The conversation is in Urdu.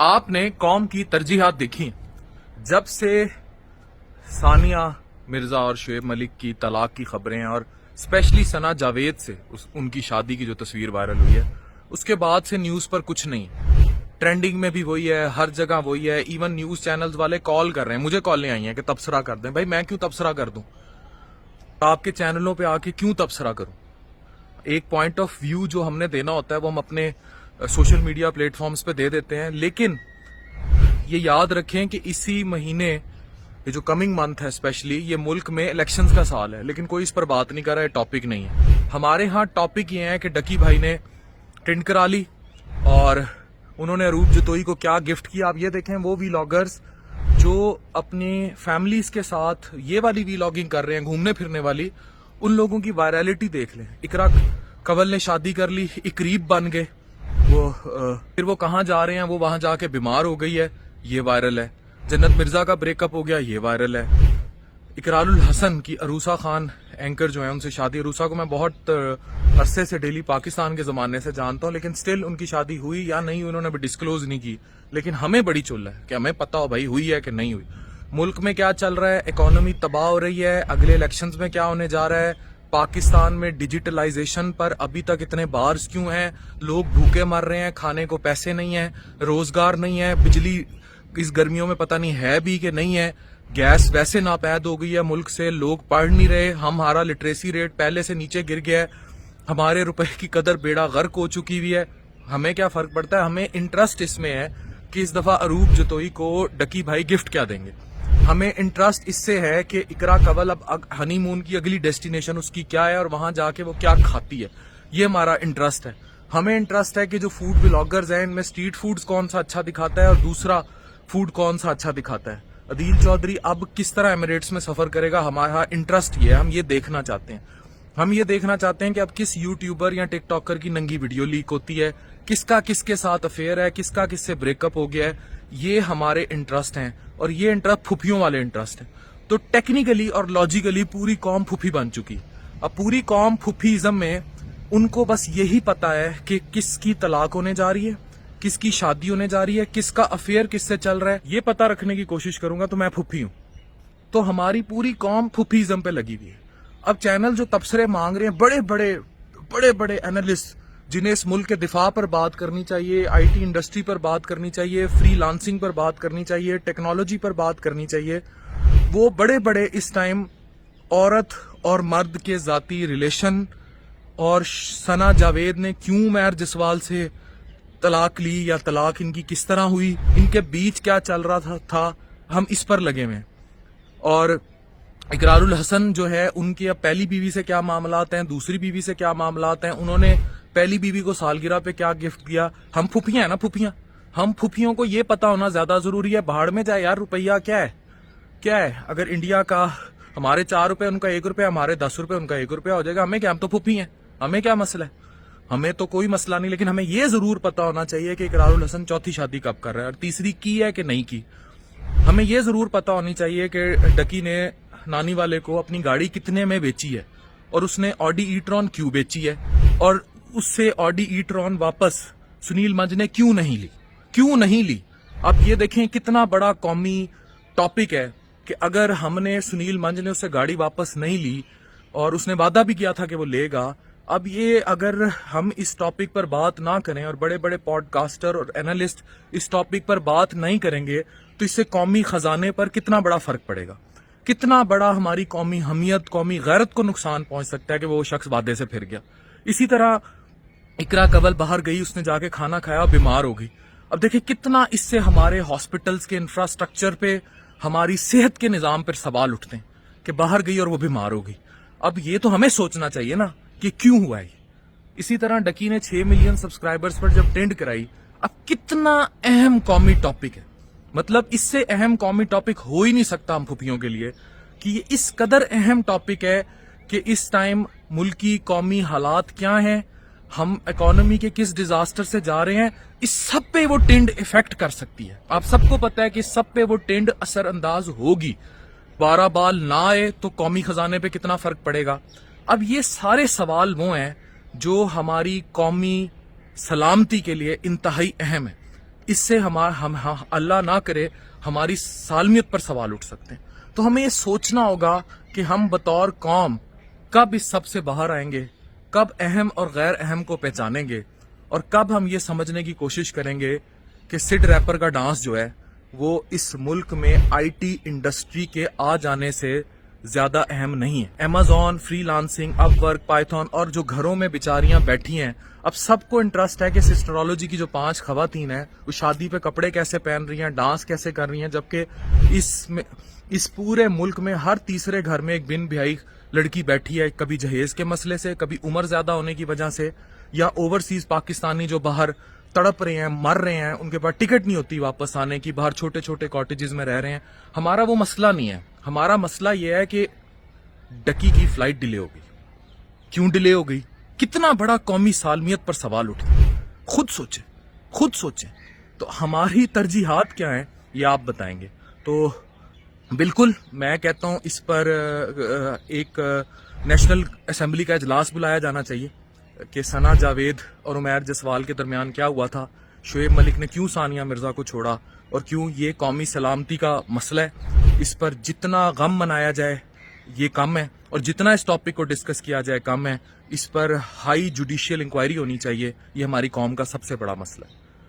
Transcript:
آپ نے قوم کی ترجیحات دیکھی. جب سے ثانیہ مرزا اور شعیب ملک کی طلاق کی خبریں اور اسپیشلی ثنا جاوید سے ان کی شادی کی جو تصویر وائرل ہوئی ہے اس کے بعد سے نیوز پر کچھ نہیں. ٹرینڈنگ میں بھی وہی ہے, ہر جگہ وہی ہے. ایون نیوز چینلز والے کال کر رہے ہیں, مجھے کالیں آئی ہیں کہ تبصرہ کر دیں. بھائی میں کیوں تبصرہ کر دوں؟ آپ کے چینلوں پہ آ کے کیوں تبصرہ کروں؟ ایک پوائنٹ آف ویو جو ہم نے دینا ہوتا ہے وہ ہم اپنے سوشل میڈیا پلیٹ فارمز پہ دے دیتے ہیں. لیکن یہ یاد رکھیں کہ اسی مہینے یہ جو کمنگ منتھ ہے اسپیشلی, یہ ملک میں الیکشنز کا سال ہے, لیکن کوئی اس پر بات نہیں کر رہا ہے. ٹاپک نہیں ہے ہمارے ہاں. ٹاپک یہ ہے کہ ڈکی بھائی نے ٹینڈ کرا لی اور انہوں نے عروج جتوئی کو کیا گفٹ کیا. آپ یہ دیکھیں وہ ویلاگرز جو اپنی فیملیز کے ساتھ یہ والی ویلاگنگ کر رہے ہیں گھومنے پھرنے والی, ان لوگوں کی وائرالٹی دیکھ لیں. اقرا کنول نے شادی کر لی, اقریب بن گئے, پھر وہ کہاں جا رہے ہیں, وہ وہاں جا کے بیمار ہو گئی ہے, یہ وائرل ہے. جنت مرزا کا بریک اپ ہو گیا, یہ وائرل ہے. اقرار الحسن کی عروسہ خان اینکر جو ہیں ان سے شادی. عروسہ کو میں بہت عرصے سے ڈیلی پاکستان کے زمانے سے جانتا ہوں, لیکن سٹل ان کی شادی ہوئی یا نہیں انہوں نے ابھی ڈسکلوز نہیں کی. لیکن ہمیں بڑی چل ہے کہ ہمیں پتا ہو بھائی ہوئی ہے کہ نہیں ہوئی. ملک میں کیا چل رہا ہے, اکانومی تباہ ہو رہی ہے, اگلے الیکشنز میں کیا ہونے جا رہا ہے, پاکستان میں ڈیجیٹلائزیشن پر ابھی تک اتنے بارز کیوں ہیں, لوگ بھوکے مر رہے ہیں, کھانے کو پیسے نہیں ہیں, روزگار نہیں ہے, بجلی اس گرمیوں میں پتہ نہیں ہے بھی کہ نہیں ہے, گیس ویسے ناپید ہو گئی ہے ملک سے, لوگ پڑھ نہیں رہے, ہمارا لٹریسی ریٹ پہلے سے نیچے گر گیا ہے, ہمارے روپے کی قدر بیڑا غرق ہو چکی ہوئی ہے. ہمیں کیا فرق پڑتا ہے؟ ہمیں انٹرسٹ اس میں ہے کہ اس دفعہ عروج جتوئی کو ڈکی بھائی گفٹ کیا دیں گے. ہمیں انٹرسٹ اس سے ہے کہ اقرا کنول اب ہنی مون کی اگلی ڈیسٹینیشن اس کی کیا ہے اور وہاں جا کے وہ کیا کھاتی ہے, یہ ہمارا انٹرسٹ ہے. ہمیں انٹرسٹ ہے کہ جو فوڈ بلاگرز ہیں ان میں اسٹریٹ فوڈز کون سا اچھا دکھاتا ہے اور دوسرا فوڈ کون سا اچھا دکھاتا ہے. عدیل چودھری اب کس طرح ایمریٹس میں سفر کرے گا, ہمارا انٹرسٹ یہ ہے, ہم یہ دیکھنا چاہتے ہیں. ہم یہ دیکھنا چاہتے ہیں کہ اب کس یوٹیوبر یا ٹک ٹاکر کی ننگی ویڈیو لیک ہوتی ہے, کس کا کس کے ساتھ افیئر ہے, کس کا کس سے بریک اپ ہو گیا ہے. یہ ہمارے انٹرسٹ ہیں اور یہ انٹرسٹ پھپھیوں والے انٹرسٹ ہیں. تو ٹیکنیکلی اور لاجیکلی پوری قوم پھپھی بن چکی. اب پوری قوم پھپھیزم میں ان کو بس یہی پتا ہے کہ کس کی طلاق ہونے جا رہی ہے, کس کی شادی ہونے جا رہی ہے, کس کا افیئر کس سے چل رہا ہے. یہ پتا رکھنے کی کوشش کروں گا تو میں پھپھی ہوں. تو ہماری پوری قوم پھپھیزم پہ لگی ہوئی ہے. اب چینل جو تبصرے مانگ رہے ہیں, بڑے بڑے اینالسٹ جنہیں اس ملک کے دفاع پر بات کرنی چاہیے, آئی ٹی انڈسٹری پر بات کرنی چاہیے, فری لانسنگ پر بات کرنی چاہیے, ٹیکنالوجی پر بات کرنی چاہیے, وہ بڑے اس ٹائم عورت اور مرد کے ذاتی ریلیشن اور ثنا جاوید نے کیوں مہر جسوال سے طلاق لی یا طلاق ان کی کس طرح ہوئی, ان کے بیچ کیا چل رہا تھا, ہم اس پر لگے ہوئے ہیں. اور اقرار الحسن جو ہے ان کی اب پہلی بیوی سے کیا معاملات ہیں, دوسری بیوی سے کیا معاملات ہیں, انہوں نے پہلی بیوی کو سالگرہ پہ کیا گفٹ دیا. ہم پھپھیاں ہیں نا, پھپھیاں. ہم پھپھیوں کو یہ پتا ہونا زیادہ ضروری ہے. بھاڑ میں جائے یار روپیہ کیا ہے. اگر انڈیا کا ہمارے 4 روپے ان کا 1 روپے, ہمارے 10 روپے ان کا 1 روپیہ ہو جائے گا, ہمیں کیا, ہم تو پھپھی ہیں, ہمیں کیا مسئلہ ہے, ہمیں تو کوئی مسئلہ نہیں. لیکن ہمیں یہ ضرور پتا ہونا چاہیے کہ اقرار الحسن چوتھی شادی کب کر رہا ہے اور تیسری کی ہے کہ نہیں کی. ہمیں یہ ضرور پتا ہونی چاہیے کہ ڈکی نے نانی والے کو اپنی گاڑی کتنے میں بیچی ہے اور اس نے آڈی ای ٹرون کیوں بیچی ہے, اور اس سے آڈی ای ٹرون واپس سنیل منج نے کیوں نہیں لی. اب یہ دیکھیں کتنا بڑا قومی ٹاپک ہے کہ اگر ہم نے سنیل منج نے اس سے گاڑی واپس نہیں لی اور اس نے وعدہ بھی کیا تھا کہ وہ لے گا, اب یہ اگر ہم اس ٹاپک پر بات نہ کریں اور بڑے پوڈ کاسٹر اور اینالسٹ اس ٹاپک پر بات نہیں کریں گے تو اس سے قومی خزانے پر کتنا بڑا فرق پڑے گا, کتنا بڑا ہماری قومی حمیت, قومی غیرت کو نقصان پہنچ سکتا ہے کہ وہ شخص وعدے سے پھر گیا. اسی طرح اقرا کنول باہر گئی, اس نے جا کے کھانا کھایا, بیمار ہو گئی. اب دیکھیں کتنا اس سے ہمارے ہاسپٹلز کے انفراسٹرکچر پہ, ہماری صحت کے نظام پر سوال اٹھتے ہیں کہ باہر گئی اور وہ بیمار ہو گئی. اب یہ تو ہمیں سوچنا چاہیے نا کہ کیوں ہوا ہے. اسی طرح ڈکی نے 6 ملین سبسکرائبرز پر جب ٹرینڈ کرائی, اب کتنا اہم قومی ٹاپک ہے, مطلب اس سے اہم قومی ٹاپک ہو ہی نہیں سکتا ہم پھپھیوں کے لیے کہ یہ اس قدر اہم ٹاپک ہے کہ اس ٹائم ملکی قومی حالات کیا ہیں, ہم اکانومی کے کس ڈیزاسٹر سے جا رہے ہیں, اس سب پہ وہ ٹرینڈ افیکٹ کر سکتی ہے. آپ سب کو پتا ہے کہ اس سب پہ وہ ٹرینڈ اثر انداز ہوگی. 12 بال نہ آئے تو قومی خزانے پہ کتنا فرق پڑے گا. اب یہ سارے سوال وہ ہیں جو ہماری قومی سلامتی کے لیے انتہائی اہم ہے. اس سے ہم اللہ نہ کرے ہماری سالمیت پر سوال اٹھ سکتے ہیں. تو ہمیں یہ سوچنا ہوگا کہ ہم بطور قوم کب اس سب سے باہر آئیں گے, کب اہم اور غیر اہم کو پہچانیں گے, اور کب ہم یہ سمجھنے کی کوشش کریں گے کہ سڈ ریپر کا ڈانس جو ہے وہ اس ملک میں آئی ٹی انڈسٹری کے آ جانے سے زیادہ اہم نہیں ہے. Amazon, فری لانسنگ, اپ ورک, پائتھون اور جو گھروں میں بیچاریاں بیٹھی ہیں, اب سب کو انٹرسٹ ہے کہ سسٹرولوجی کی جو 5 خواتین ہیں وہ شادی پہ کپڑے کیسے پہن رہی ہیں, ڈانس کیسے کر رہی ہیں, جبکہ اس پورے ملک میں ہر تیسرے گھر میں ایک بن بیاہی لڑکی بیٹھی ہے, کبھی جہیز کے مسئلے سے, کبھی عمر زیادہ ہونے کی وجہ سے, یا اوورسیز پاکستانی جو باہر تڑپ رہے ہیں, مر رہے ہیں, ان کے پاس ٹکٹ نہیں ہوتی واپس آنے کی, باہر چھوٹے چھوٹے کاٹیجز میں رہ رہے ہیں. ہمارا وہ مسئلہ نہیں ہے. ہمارا مسئلہ یہ ہے کہ ڈکی کی فلائٹ ڈیلے ہو گئی. کیوں ڈیلے ہو گئی؟ کتنا بڑا قومی سالمیت پر سوال اٹھا. خود سوچیں. تو ہماری ترجیحات کیا ہیں یہ آپ بتائیں گے. تو بالکل میں کہتا ہوں اس پر ایک نیشنل اسمبلی کا اجلاس بلایا جانا چاہیے کہ ثنا جاوید اور عمیر جسوال کے درمیان کیا ہوا تھا, شعیب ملک نے کیوں ثانیہ مرزا کو چھوڑا, اور کیوں یہ قومی سلامتی کا مسئلہ ہے. اس پر جتنا غم منایا جائے یہ کم ہے, اور جتنا اس ٹاپک کو ڈسکس کیا جائے کم ہے. اس پر ہائی جوڈیشیل انکوائری ہونی چاہیے. یہ ہماری قوم کا سب سے بڑا مسئلہ ہے.